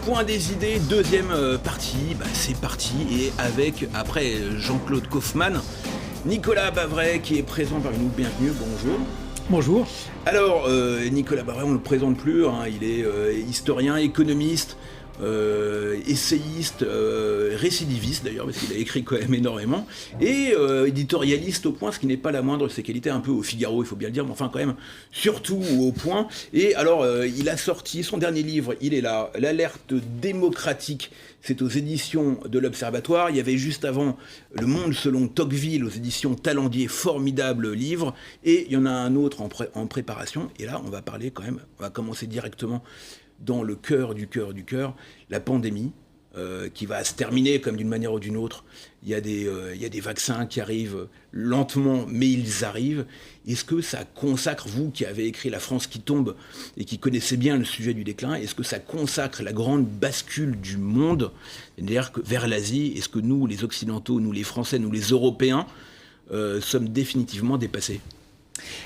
Point des idées, deuxième partie, c'est parti, et avec, après Jean-Claude Kaufmann, Nicolas Bavray qui est présent parmi nous, bienvenue, bonjour. Bonjour. Alors, Nicolas Bavray, on ne le présente plus, il est historien, économiste, essayiste, récidiviste d'ailleurs, parce qu'il a écrit quand même énormément, et éditorialiste au Point, ce qui n'est pas la moindre de ses qualités, un peu au Figaro, il faut bien le dire, mais enfin quand même, surtout au Point. Et alors, il a sorti son dernier livre, il est là, L'Alerte démocratique, c'est aux éditions de l'Observatoire. Il y avait juste avant Le Monde selon Tocqueville, aux éditions Talendier, formidable livre, et il y en a un autre en préparation, et là on va parler quand même, on va commencer directement dans le cœur du cœur, la pandémie, qui va se terminer comme d'une manière ou d'une autre. Il y a des vaccins qui arrivent lentement, mais ils arrivent. Est-ce que ça consacre, vous qui avez écrit La France qui tombe et qui connaissez bien le sujet du déclin, est-ce que ça consacre la grande bascule du monde, c'est-à-dire que vers l'Asie? Est-ce que nous, les Occidentaux, nous les Français, nous les Européens, sommes définitivement dépassés?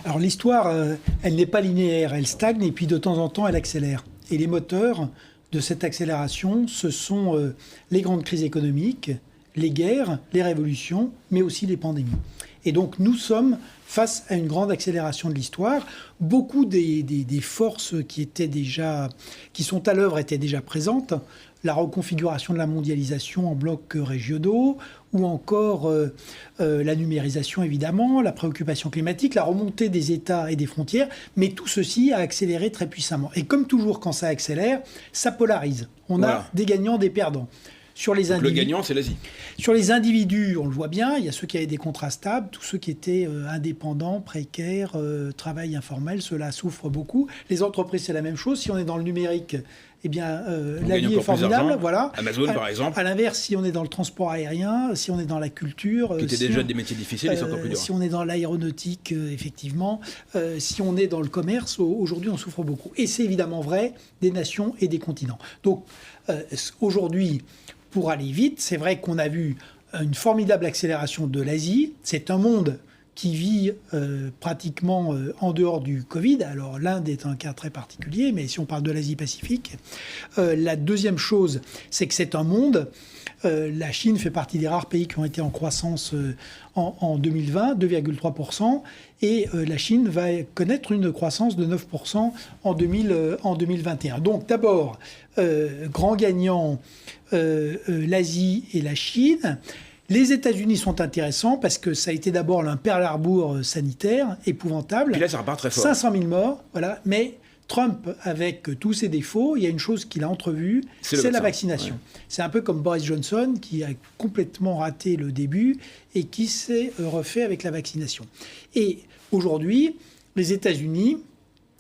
Alors l'histoire, elle n'est pas linéaire, elle stagne et puis de temps en temps elle accélère. Et les moteurs de cette accélération, ce sont les grandes crises économiques, les guerres, les révolutions, mais aussi les pandémies. Et donc nous sommes face à une grande accélération de l'histoire. Beaucoup des forces qui sont à l'œuvre étaient déjà présentes. La reconfiguration de la mondialisation en blocs régionaux, ou encore la numérisation évidemment, la préoccupation climatique, la remontée des États et des frontières, mais tout ceci a accéléré très puissamment. Et comme toujours quand ça accélère, ça polarise. On a des gagnants, des perdants. Le gagnant, c'est l'Asie. Sur les individus, on le voit bien, il y a ceux qui avaient des contrats stables, tous ceux qui étaient indépendants, précaires, travail informel, ceux-là souffrent beaucoup. Les entreprises, c'est la même chose. Si on est dans le numérique, eh bien, la vie est formidable. Voilà. Amazon, par exemple. À l'inverse, si on est dans le transport aérien, si on est dans la culture... Qui étaient déjà des métiers difficiles, et c'est encore plus dur. Si on est dans l'aéronautique, effectivement, si on est dans le commerce, aujourd'hui, on souffre beaucoup. Et c'est évidemment vrai des nations et des continents. Donc, aujourd'hui, pour aller vite, c'est vrai qu'on a vu une formidable accélération de l'Asie. C'est un monde qui vit pratiquement en dehors du Covid. Alors l'Inde est un cas très particulier, mais si on parle de l'Asie-Pacifique. La deuxième chose, c'est que c'est un monde... la Chine fait partie des rares pays qui ont été en croissance en 2020, 2,3%, et la Chine va connaître une croissance de 9% en 2021. Donc d'abord, grand gagnant, l'Asie et la Chine. Les États-Unis sont intéressants parce que ça a été d'abord un Pearl Harbor sanitaire épouvantable. Puis là, ça repart très fort. 500 000 morts, voilà, mais... Trump, avec tous ses défauts, il y a une chose qu'il a entrevue, c'est la vaccination. Ouais. C'est un peu comme Boris Johnson, qui a complètement raté le début et qui s'est refait avec la vaccination. Et aujourd'hui, les États-Unis,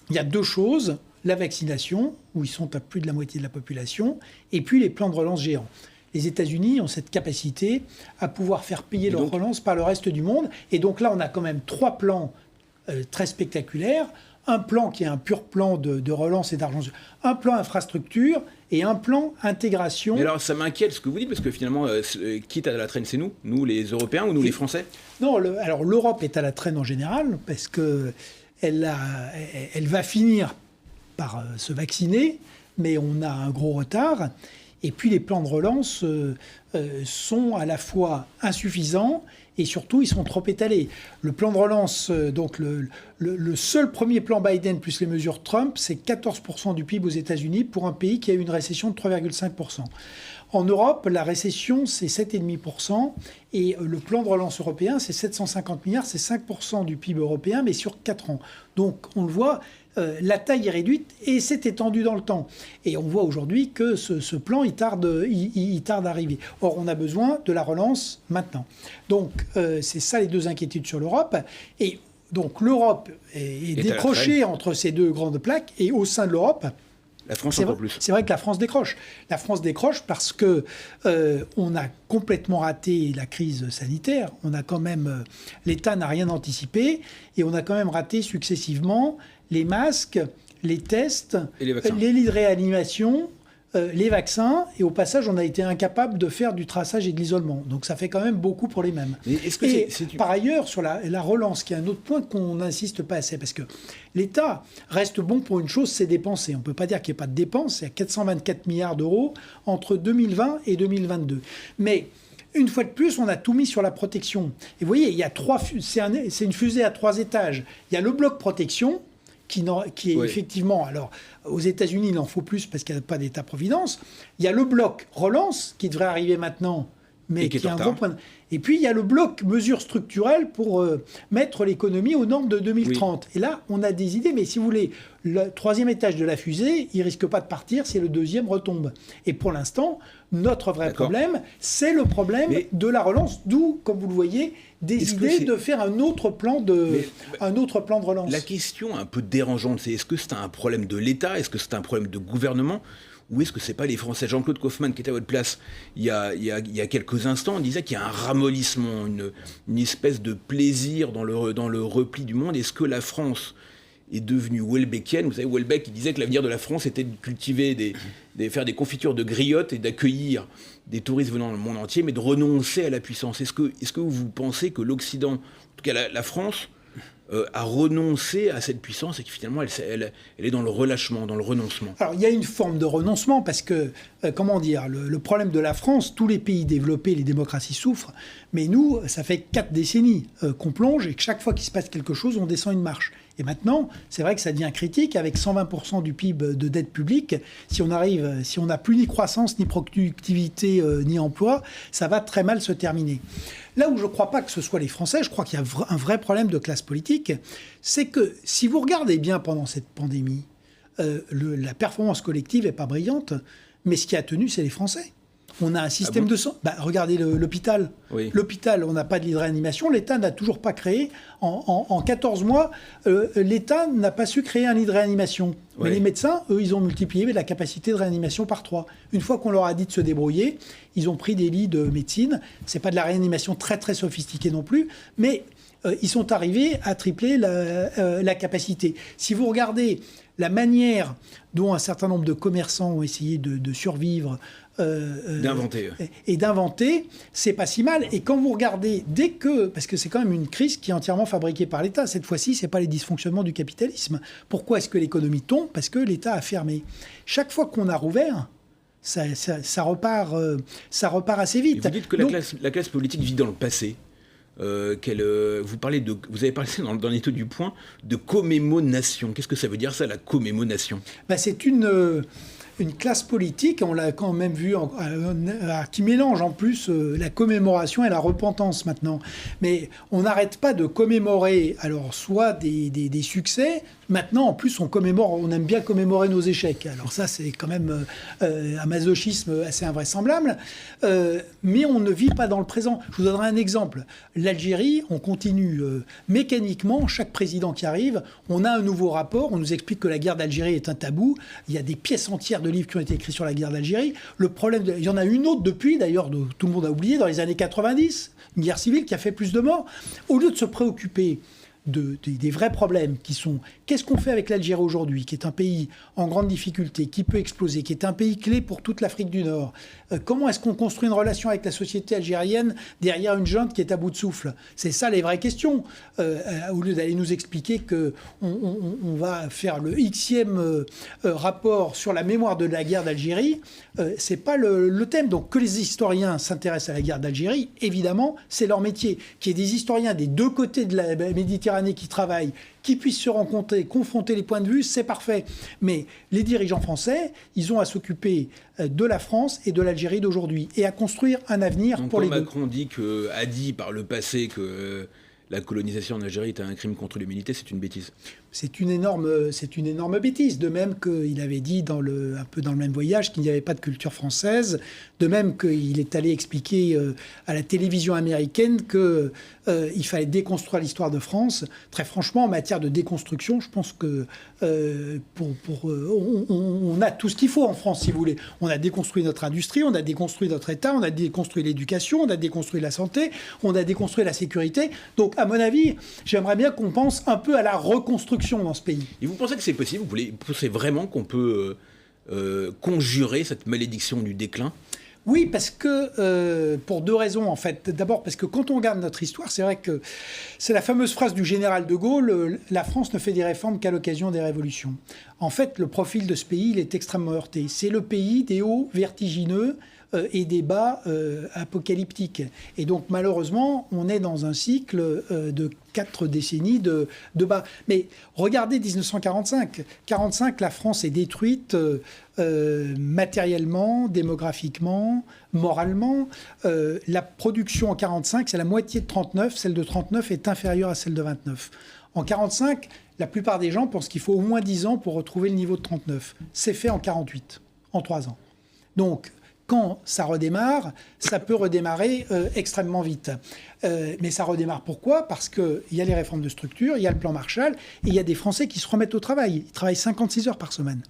il y a deux choses. La vaccination, où ils sont à plus de la moitié de la population, et puis les plans de relance géants. Les États-Unis ont cette capacité à pouvoir faire payer leur relance par le reste du monde. Et donc là, on a quand même trois plans très spectaculaires. Un plan qui est un pur plan de relance et d'argent, un plan infrastructure et un plan intégration. Mais alors ça m'inquiète ce que vous dites, parce que finalement, quitte à la traîne, c'est nous les Européens ou nous les Français? Non, alors l'Europe est à la traîne en général, parce qu'elle va finir par se vacciner, mais on a un gros retard. Et puis les plans de relance sont à la fois insuffisants et surtout ils sont trop étalés. Le plan de relance, donc le seul premier plan Biden plus les mesures Trump, c'est 14% du PIB aux États-Unis pour un pays qui a eu une récession de 3,5%. En Europe, la récession, c'est 7,5%. Et le plan de relance européen, c'est 750 milliards, c'est 5% du PIB européen, mais sur 4 ans. Donc, on le voit, la taille est réduite et c'est étendu dans le temps. Et on voit aujourd'hui que ce plan, il tarde d'arriver. Or, on a besoin de la relance maintenant. Donc, c'est ça les deux inquiétudes sur l'Europe. Et donc, l'Europe est décrochée entre ces deux grandes plaques. Et au sein de l'Europe... La France encore plus. C'est vrai que la France décroche. La France décroche parce que on a complètement raté la crise sanitaire. On a quand même l'État n'a rien anticipé et on a quand même raté successivement les masques, les tests, les lits de réanimation, les vaccins, et au passage, on a été incapable de faire du traçage et de l'isolement. Donc ça fait quand même beaucoup pour les mêmes. Par ailleurs, sur la relance, qui est un autre point qu'on n'insiste pas assez, parce que l'État reste bon pour une chose, c'est dépenser. On ne peut pas dire qu'il n'y ait pas de dépenses. Il y a 424 milliards d'euros entre 2020 et 2022. Mais une fois de plus, on a tout mis sur la protection. Et vous voyez, il y a c'est une fusée à 3 étages. Il y a le bloc protection, qui est effectivement... Alors, aux États-Unis, il en faut plus parce qu'il n'y a pas d'État-providence. Il y a le bloc relance, qui devrait arriver maintenant, mais qui est un gros point. Et puis, il y a le bloc mesures structurelles pour mettre l'économie aux normes de 2030. Et là, on a des idées, mais si vous voulez, le 3e étage de la fusée, il ne risque pas de partir si le 2e retombe. Et pour l'instant, notre vrai problème, c'est le problème de la relance, d'où, comme vous le voyez, des idées de faire un autre plan de relance. La question un peu dérangeante, c'est est-ce que c'est un problème de l'État, est-ce que c'est un problème de gouvernement, ou est-ce que c'est pas les Français? Jean-Claude Kaufmann, qui était à votre place il y a quelques instants, disait qu'il y a un ramollissement, une espèce de plaisir dans le repli du monde. Est-ce que la France est devenue Houellebecquienne? Vous savez, Houellebecq, il disait que l'avenir de la France était de cultiver, faire des confitures de griottes et d'accueillir des touristes venant du monde entier, mais de renoncer à la puissance. Est-ce que vous pensez que l'Occident, en tout cas la France, a renoncé à cette puissance et que finalement elle est dans le relâchement, dans le renoncement? Alors il y a une forme de renoncement parce que, comment dire, le problème de la France, tous les pays développés, les démocraties souffrent, mais nous, ça fait 4 décennies qu'on plonge et que chaque fois qu'il se passe quelque chose, on descend une marche. Et maintenant, c'est vrai que ça devient critique avec 120% du PIB de dette publique. Si on n'a plus ni croissance, ni productivité, ni emploi, ça va très mal se terminer. Là où je ne crois pas que ce soit les Français, je crois qu'il y a un vrai problème de classe politique, c'est que si vous regardez bien pendant cette pandémie, la performance collective n'est pas brillante, mais ce qui a tenu, c'est les Français. On a un système de soins. Regardez l'hôpital. Oui. L'hôpital, on n'a pas de lit de réanimation. L'État n'a toujours pas créé. En 14 mois, l'État n'a pas su créer un lit de réanimation. Oui. Mais les médecins, eux, ils ont multiplié la capacité de réanimation par 3. Une fois qu'on leur a dit de se débrouiller, ils ont pris des lits de médecine. C'est pas de la réanimation très, très sophistiquée non plus. Mais ils sont arrivés à tripler la capacité. Si vous regardez la manière dont un certain nombre de commerçants ont essayé de survivre... d'inventer, c'est pas si mal. Et quand vous regardez, parce que c'est quand même une crise qui est entièrement fabriquée par l'État, cette fois-ci, c'est pas les dysfonctionnements du capitalisme. Pourquoi est-ce que l'économie tombe? Parce que l'État a fermé. Chaque fois qu'on a rouvert, ça repart assez vite. Et vous dites que la classe politique vit dans le passé. Vous avez parlé dans l'étude du Point de commémonation. Qu'est-ce que ça veut dire, ça, la commémonation? C'est une classe politique, on l'a quand même vu, qui mélange en plus la commémoration et la repentance maintenant. Mais on n'arrête pas de commémorer, alors soit des succès. Maintenant, en plus, on aime bien commémorer nos échecs. Alors ça, c'est quand même un masochisme assez invraisemblable. Mais on ne vit pas dans le présent. Je vous donnerai un exemple. L'Algérie, on continue mécaniquement, chaque président qui arrive, on a un nouveau rapport, on nous explique que la guerre d'Algérie est un tabou. Il y a des pièces entières de livres qui ont été écrits sur la guerre d'Algérie. Le problème, il y en a une autre depuis, d'ailleurs, tout le monde a oublié, dans les années 90, une guerre civile qui a fait plus de morts. Au lieu de se préoccuper des vrais problèmes qui sont qu'est-ce qu'on fait avec l'Algérie aujourd'hui, qui est un pays en grande difficulté, qui peut exploser, qui est un pays clé pour toute l'Afrique du Nord. Comment est-ce qu'on construit une relation avec la société algérienne derrière une junte qui est à bout de souffle? C'est ça les vraies questions. Au lieu d'aller nous expliquer qu'on va faire le Xème rapport sur la mémoire de la guerre d'Algérie, c'est pas le thème. Donc que les historiens s'intéressent à la guerre d'Algérie, évidemment, c'est leur métier. Qu'il y ait des historiens des deux côtés de la Méditerranée qui travaillent, qui puissent se rencontrer, confronter les points de vue, c'est parfait. Mais les dirigeants français, ils ont à s'occuper de la France et de l'Algérie d'aujourd'hui et à construire un avenir pour les deux. Macron a dit par le passé que la colonisation en Algérie était un crime contre l'humanité, c'est une bêtise. C'est une énorme bêtise. De même qu'il avait dit un peu dans le même voyage qu'il n'y avait pas de culture française. De même qu'il est allé expliquer à la télévision américaine qu'il fallait déconstruire l'histoire de France. Très franchement, en matière de déconstruction, je pense que on a tout ce qu'il faut en France, si vous voulez. On a déconstruit notre industrie, on a déconstruit notre État, on a déconstruit l'éducation, on a déconstruit la santé, on a déconstruit la sécurité. Donc, à mon avis, j'aimerais bien qu'on pense un peu à la reconstruction dans ce pays. Et vous pensez que c'est possible? Vous pensez vraiment qu'on peut conjurer cette malédiction du déclin ? Oui, parce que, pour deux raisons en fait. D'abord parce que quand on regarde notre histoire, c'est vrai que c'est la fameuse phrase du général de Gaulle, la France ne fait des réformes qu'à l'occasion des révolutions. En fait, le profil de ce pays, il est extrêmement heurté. C'est le pays des hauts vertigineux et des bas apocalyptiques. Et donc malheureusement, on est dans un cycle de 4 décennies de bas. Mais regardez 1945. 45, la France est détruite matériellement, démographiquement, moralement. La production en 45, c'est la moitié de 39. Celle de 39 est inférieure à celle de 29. En 45, la plupart des gens pensent qu'il faut au moins 10 ans pour retrouver le niveau de 39. C'est fait en 48, en 3 ans. Donc, quand ça redémarre, ça peut redémarrer extrêmement vite. Mais ça redémarre pourquoi ? Parce qu'il y a les réformes de structure, il y a le plan Marshall, et il y a des Français qui se remettent au travail. Ils travaillent 56 heures par semaine.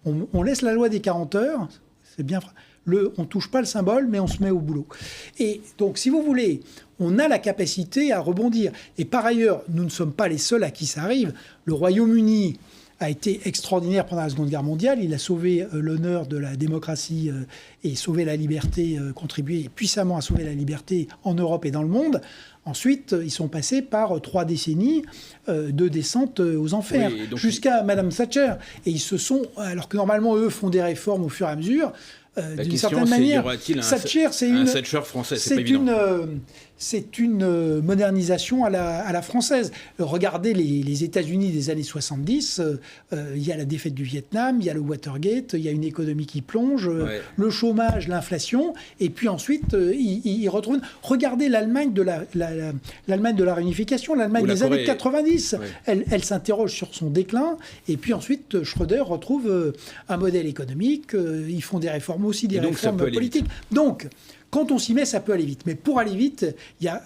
On laisse la loi des 40 heures, c'est bien... on ne touche pas le symbole, mais on se met au boulot. Et donc, si vous voulez, on a la capacité à rebondir. Et par ailleurs, nous ne sommes pas les seuls à qui ça arrive. Le Royaume-Uni a été extraordinaire pendant la Seconde Guerre mondiale. Il a sauvé l'honneur de la démocratie et sauvé la liberté, contribué puissamment à sauver la liberté en Europe et dans le monde. Ensuite, ils sont passés par 3 décennies de descente aux enfers, oui, jusqu'à Madame Thatcher. Et ils se sont, alors que normalement, eux font des réformes au fur et à mesure, d'une certaine manière. Thatcher, c'est un Thatcher français, c'est pas évident. C'est une modernisation à la française. Regardez les États-Unis des années 70, il y a la défaite du Vietnam, il y a le Watergate, il y a une économie qui plonge, le chômage, l'inflation, et puis ensuite, ils retrouvent... Regardez l'Allemagne de l'Allemagne de la réunification, l'Allemagne des années 90. Ouais. Elle s'interroge sur son déclin, et puis ensuite, Schröder retrouve un modèle économique, ils font des réformes aussi, des réformes politiques. Donc, quand on s'y met, ça peut aller vite. Mais pour aller vite, il y a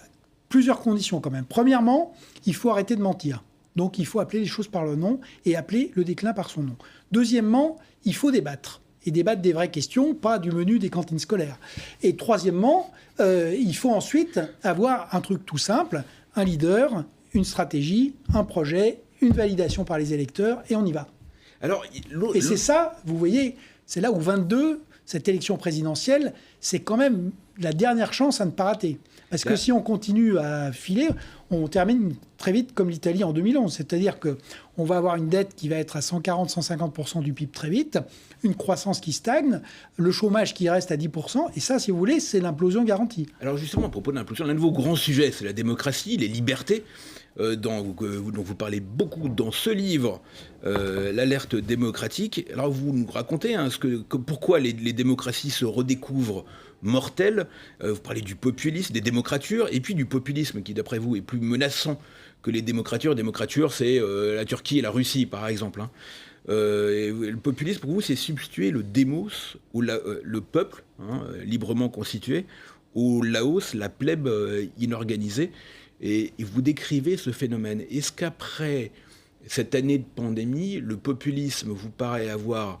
plusieurs conditions quand même. Premièrement, il faut arrêter de mentir. Donc il faut appeler les choses par le nom et appeler le déclin par son nom. Deuxièmement, il faut débattre. Et débattre des vraies questions, pas du menu des cantines scolaires. Et troisièmement, il faut ensuite avoir un truc tout simple, un leader, une stratégie, un projet, une validation par les électeurs, et on y va. Et c'est ça, vous voyez, c'est là où 22... Cette élection présidentielle, c'est quand même la dernière chance à ne pas rater. Parce que si on continue à filer, on termine très vite comme l'Italie en 2011. C'est-à-dire qu'on va avoir une dette qui va être à 140-150% du PIB très vite, une croissance qui stagne, le chômage qui reste à 10%. Et ça, si vous voulez, c'est l'implosion garantie. Alors justement, à propos de l'implosion, l'un de vos grands sujets, c'est la démocratie, les libertés. Dont vous parlez beaucoup dans ce livre, l'alerte démocratique. Alors vous nous racontez pourquoi les démocraties se redécouvrent mortelles. Vous parlez du populisme, des démocratures, et puis du populisme qui, d'après vous, est plus menaçant que les démocratures. Démocrature, c'est la Turquie et la Russie, par exemple. Le populisme, pour vous, c'est substituer le démos, ou le peuple, librement constitué, au laos, la plèbe inorganisée. Et vous décrivez ce phénomène. Est-ce qu'après cette année de pandémie, le populisme vous paraît avoir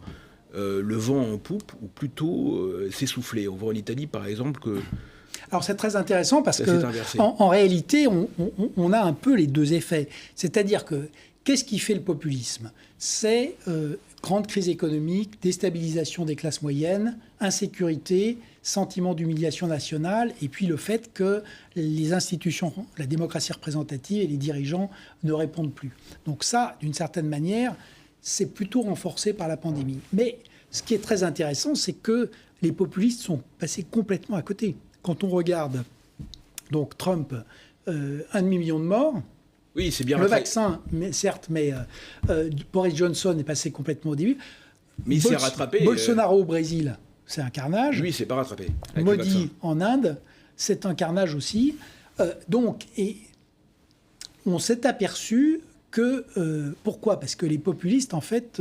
le vent en poupe ou plutôt s'essouffler ? On voit en Italie, par exemple, que... Alors c'est très intéressant parce qu'en réalité, on a un peu les deux effets. C'est-à-dire que qu'est-ce qui fait le populisme ? C'est grande crise économique, déstabilisation des classes moyennes, insécurité, sentiment d'humiliation nationale, et puis le fait que les institutions, la démocratie représentative et les dirigeants ne répondent plus. Donc ça, d'une certaine manière, c'est plutôt renforcé par la pandémie. Mais ce qui est très intéressant, c'est que les populistes sont passés complètement à côté. Quand on regarde donc Trump, 1,5 million de morts. Oui, c'est bien le vaccin, mais, certes, mais Boris Johnson est passé complètement au début. Mais il s'est rattrapé. Bolsonaro au Brésil, c'est un carnage. Lui, il ne s'est pas rattrapé. Modi en Inde, c'est un carnage aussi. Et on s'est aperçu que... pourquoi ? Parce que les populistes, en fait,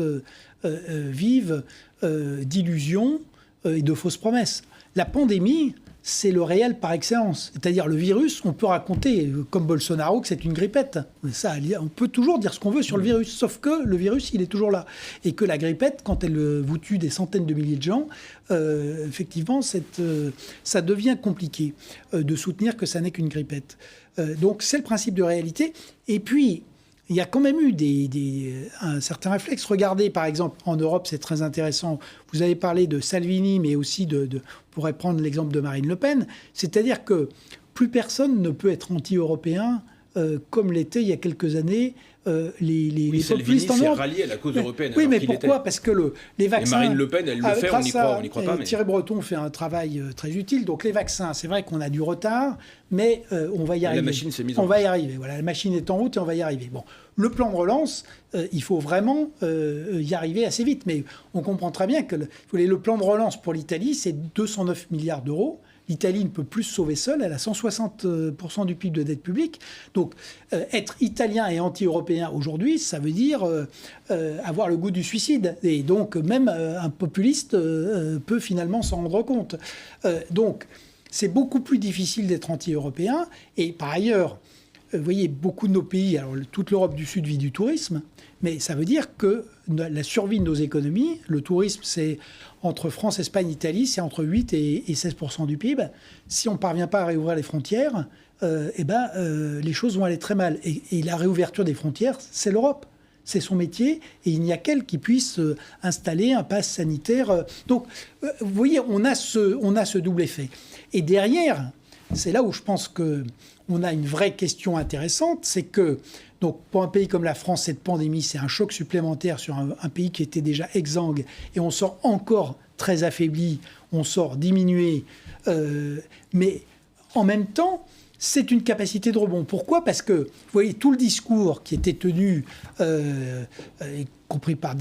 vivent d'illusions et de fausses promesses. La pandémie... c'est le réel par excellence. C'est-à-dire le virus, on peut raconter, comme Bolsonaro, que c'est une grippette. Ça, on peut toujours dire ce qu'on veut sur le virus, sauf que le virus, il est toujours là. Et que la grippette, quand elle vous tue des centaines de milliers de gens, effectivement, ça devient compliqué de soutenir que ça n'est qu'une grippette. Donc c'est le principe de réalité. Et puis, il y a quand même eu un certain réflexe. Regardez, par exemple, en Europe, c'est très intéressant. Vous avez parlé de Salvini, mais aussi on pourrait prendre l'exemple de Marine Le Pen. C'est-à-dire que plus personne ne peut être anti-européen comme l'était il y a quelques années les populistes en Europe. Rallié à la cause européenne. Oui, mais pourquoi ? Parce que les vaccins... Et Marine Le Pen, elle le fait, on n'y croit pas. Mais... Thierry Breton fait un travail très utile. Donc les vaccins, c'est vrai qu'on a du retard, mais on va y arriver. La machine s'est mise en route. On va y arriver. Voilà, la machine est en route et on va y arriver. Bon, le plan de relance, il faut vraiment y arriver assez vite. Mais on comprend très bien que le plan de relance pour l'Italie, c'est 209 milliards d'euros. L'Italie ne peut plus se sauver seule, elle a 160% du PIB de dette publique. Donc être italien et anti-européen aujourd'hui, ça veut dire avoir le goût du suicide. Et donc même un populiste peut finalement s'en rendre compte. Donc c'est beaucoup plus difficile d'être anti-européen. Et par ailleurs, vous voyez, beaucoup de nos pays, alors toute l'Europe du Sud vit du tourisme, mais ça veut dire que la survie de nos économies, le tourisme, c'est entre France, Espagne, Italie, c'est entre 8 et 16% du PIB. Si on ne parvient pas à réouvrir les frontières, les choses vont aller très mal. Et la réouverture des frontières, c'est l'Europe. C'est son métier, et il n'y a qu'elle qui puisse installer un pass sanitaire. Donc, vous voyez, on a ce double effet. Et derrière, c'est là où je pense qu'on a une vraie question intéressante, c'est que, donc, pour un pays comme la France, cette pandémie, c'est un choc supplémentaire sur un pays qui était déjà exsangue, et on sort encore très affaibli, on sort diminué, mais en même temps, c'est une capacité de rebond. Pourquoi ? Parce que, vous voyez, tout le discours qui était tenu, y compris par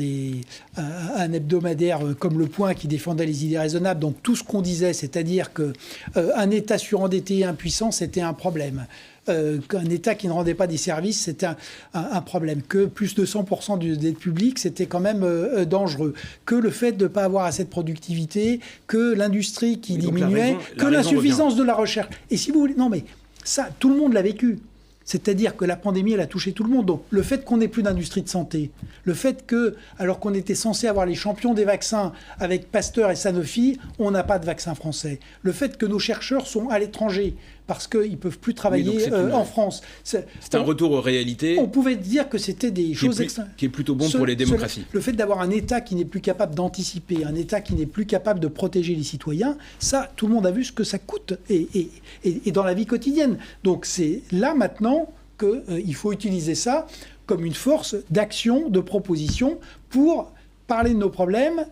un hebdomadaire comme Le Point qui défendait les idées raisonnables, donc tout ce qu'on disait, c'est-à-dire qu'un État surendetté et impuissant, c'était un problème. Qu'un État qui ne rendait pas des services, c'était un problème. Que plus de 100% de dette publique, c'était quand même dangereux. Que le fait de ne pas avoir assez de productivité, que l'industrie qui diminuait, que l'insuffisance de la recherche. Et si vous voulez... Non mais ça, tout le monde l'a vécu. C'est-à-dire que la pandémie, elle a touché tout le monde. Donc, le fait qu'on n'ait plus d'industrie de santé, le fait que, alors qu'on était censé avoir les champions des vaccins avec Pasteur et Sanofi, on n'a pas de vaccin français. Le fait que nos chercheurs sont à l'étranger parce qu'ils ne peuvent plus travailler en France. C'est un retour aux réalités. On pouvait dire que c'était des choses qui est plutôt bon pour les démocraties. Le fait d'avoir un État qui n'est plus capable d'anticiper, un État qui n'est plus capable de protéger les citoyens, ça, tout le monde a vu ce que ça coûte et dans la vie quotidienne. Donc c'est là maintenant qu'il faut utiliser ça comme une force d'action, de proposition pour parler de nos problèmes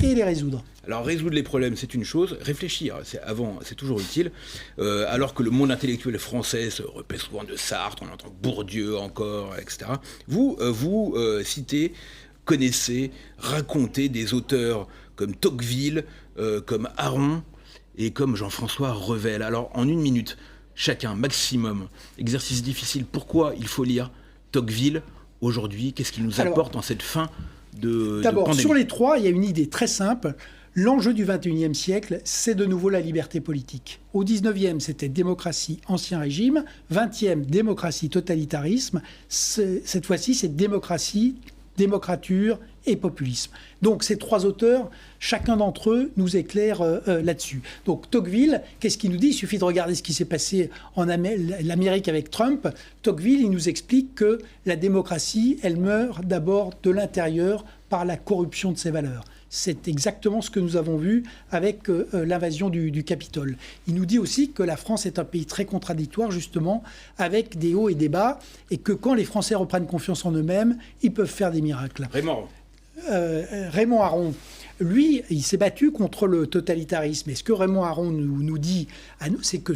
et les résoudre. Alors résoudre les problèmes, c'est une chose. Réfléchir, c'est toujours utile. Alors que le monde intellectuel français se repaît souvent de Sartre, on entend Bourdieu encore, etc. Vous citez, connaissez, racontez des auteurs comme Tocqueville, comme Aron et comme Jean-François Revel. Alors en une minute, chacun, maximum, exercice difficile. Pourquoi il faut lire Tocqueville aujourd'hui ? Qu'est-ce qu'il nous apporte en cette fin de d'abord, pandémie ? Sur les trois, il y a une idée très simple. L'enjeu du XXIe siècle, c'est de nouveau la liberté politique. Au XIXe, c'était démocratie, ancien régime. XXe, démocratie, totalitarisme. Cette fois-ci, c'est démocratie, démocrature et populisme. Donc ces trois auteurs, chacun d'entre eux nous éclaire là-dessus. Donc Tocqueville, qu'est-ce qu'il nous dit ? Il suffit de regarder ce qui s'est passé en l'Amérique avec Trump. Tocqueville, il nous explique que la démocratie, elle meurt d'abord de l'intérieur par la corruption de ses valeurs. C'est exactement ce que nous avons vu avec l'invasion du Capitole. Il nous dit aussi que la France est un pays très contradictoire, justement, avec des hauts et des bas, et que quand les Français reprennent confiance en eux-mêmes, ils peuvent faire des miracles. Raymond Aron, lui, il s'est battu contre le totalitarisme. Et ce que Raymond Aron nous dit à nous, c'est que,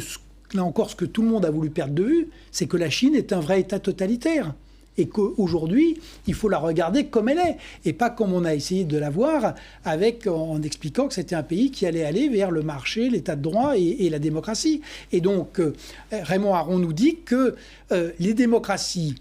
là encore, ce que tout le monde a voulu perdre de vue, c'est que la Chine est un vrai État totalitaire. Et qu'aujourd'hui, il faut la regarder comme elle est, et pas comme on a essayé de la voir, en expliquant que c'était un pays qui allait aller vers le marché, l'état de droit et la démocratie. Et donc, Raymond Aron nous dit que les démocraties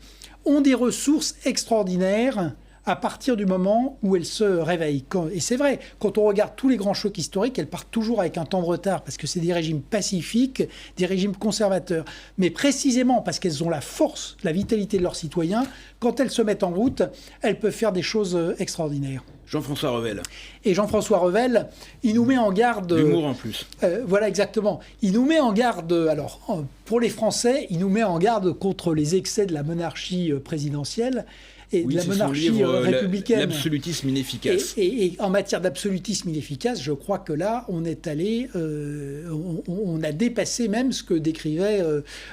ont des ressources extraordinaires à partir du moment où elle se réveille. Et c'est vrai, quand on regarde tous les grands chocs historiques, elles partent toujours avec un temps de retard, parce que c'est des régimes pacifiques, des régimes conservateurs. Mais précisément parce qu'elles ont la force, la vitalité de leurs citoyens, quand elles se mettent en route, elles peuvent faire des choses extraordinaires. Jean-François Revel. Et Jean-François Revel, il nous met en garde... L'humour en plus. Voilà, exactement. Il nous met en garde, alors, pour les Français, il nous met en garde contre les excès de la monarchie présidentielle et de la monarchie républicaine. L'absolutisme inefficace. Et en matière d'absolutisme inefficace, je crois que là, on est allé... on a dépassé même ce que décrivait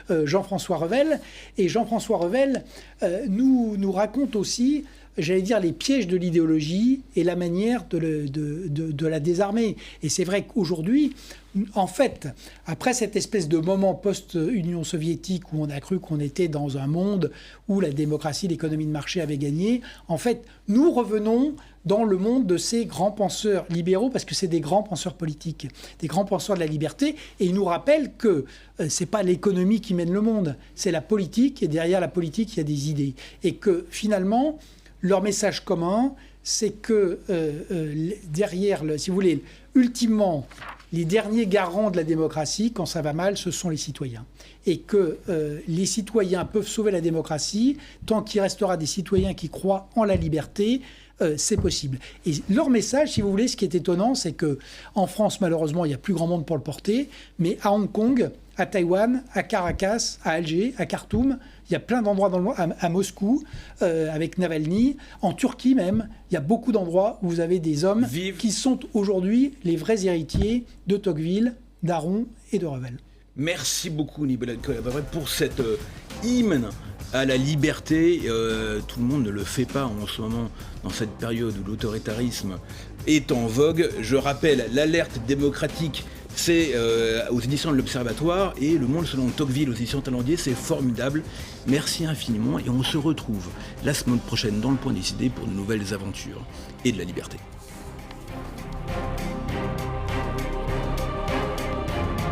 Jean-François Revel. Et Jean-François Revel nous raconte aussi... j'allais dire, les pièges de l'idéologie et la manière de la désarmer. Et c'est vrai qu'aujourd'hui, en fait, après cette espèce de moment post-Union soviétique où on a cru qu'on était dans un monde où la démocratie, l'économie de marché avaient gagné, en fait, nous revenons dans le monde de ces grands penseurs libéraux, parce que c'est des grands penseurs politiques, des grands penseurs de la liberté, et ils nous rappellent que c'est pas l'économie qui mène le monde, c'est la politique, et derrière la politique, il y a des idées. Et que finalement... leur message commun, c'est que derrière, si vous voulez, ultimement, les derniers garants de la démocratie, quand ça va mal, ce sont les citoyens. Et que les citoyens peuvent sauver la démocratie tant qu'il restera des citoyens qui croient en la liberté. C'est possible. Et leur message, si vous voulez, ce qui est étonnant, c'est qu'en France, malheureusement, il n'y a plus grand monde pour le porter, mais à Hong Kong, à Taïwan, à Caracas, à Alger, à Khartoum, il y a plein d'endroits dans le monde, à Moscou, avec Navalny, en Turquie même, il y a beaucoup d'endroits où vous avez des hommes qui sont aujourd'hui les vrais héritiers de Tocqueville, d'Aron et de Revel. Merci beaucoup, Nicolas Cohen, pour cette hymne à la liberté. Tout le monde ne le fait pas en ce moment, dans cette période où l'autoritarisme est en vogue. Je rappelle, l'alerte démocratique, c'est aux éditions de l'Observatoire, et Le Monde selon Tocqueville aux éditions Talendier, c'est formidable. Merci infiniment, et on se retrouve la semaine prochaine dans Le Point Décidé pour de nouvelles aventures et de la liberté.